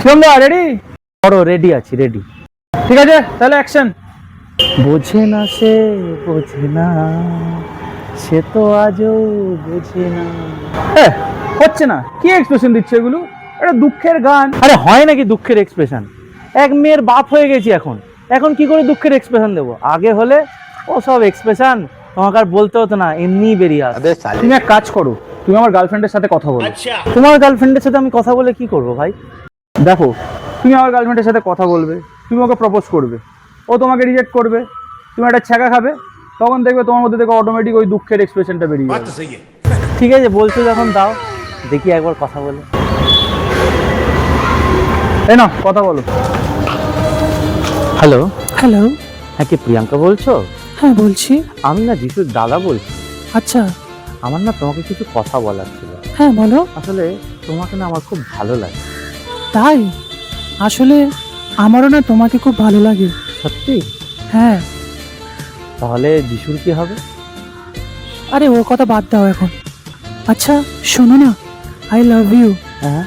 তোমরা রেডি? বড় রেডি আছি, রেডি। ঠিক আছে, তাহলে অ্যাকশন। বোঝে না সে, বোঝে না, সে তো আজও বোঝে না। হচ্ছে না, কি এক্সপ্রেশন দিচ্ছে এগুলো? এটা দুঃখের গান। আরে হয় নাকি দুঃখের এক্সপ্রেশন? এক মেয়ের বাপ হয়ে গেছি এখন, এখন কি করে দুঃখের এক্সপ্রেশন দেবো? আগে হলে ও সব এক্সপ্রেশন তোমাকে আর বলতে হতো না, এমনি বেরিয়ে আসে। তুমি এক কাজ করো, তুমি আমার গার্লফ্রেন্ডের সাথে কথা বলো। তোমার গার্লফ্রেন্ডের সাথে আমি কথা বলে কি করবো ভাই? দেখো, তুমি আমার গার্লফ্রেন্ডের সাথে কথা বলবে, তুমি ওকে প্রপোজ করবে, ও তোমাকে রিজেক্ট করবে, তুমি একটা ছ্যাঁকা খাবে, তখন দেখবে তোমার মধ্যে থেকে অটোমেটিক ওই দুঃখের এক্সপ্রেশনটা বেরিয়ে যাবে। ঠিক আছে, বলছো যখন দাও, দেখি একবার কথা বলে। এই না, কথা বলো। হ্যালো। হ্যালো। হ্যাঁ, কি প্রিয়াঙ্কা বলছো? হ্যাঁ বলছি। আমি না যিশুর দাদা বলছি। আচ্ছা। আমার না তোমাকে কিছু কথা বলার ছিল। হ্যাঁ বলো। আসলে তোমাকে না আমার খুব ভালো লাগে। তাই? আসলে আমারও না তোমাকে খুব ভালো লাগে। সত্যি? হ্যাঁ। তাহলে যিশুর কি হবে? আরে ওর কথা বাদ দাও এখন। আচ্ছা শোনো না, আই লাভ ইউ। হ্যাঁ।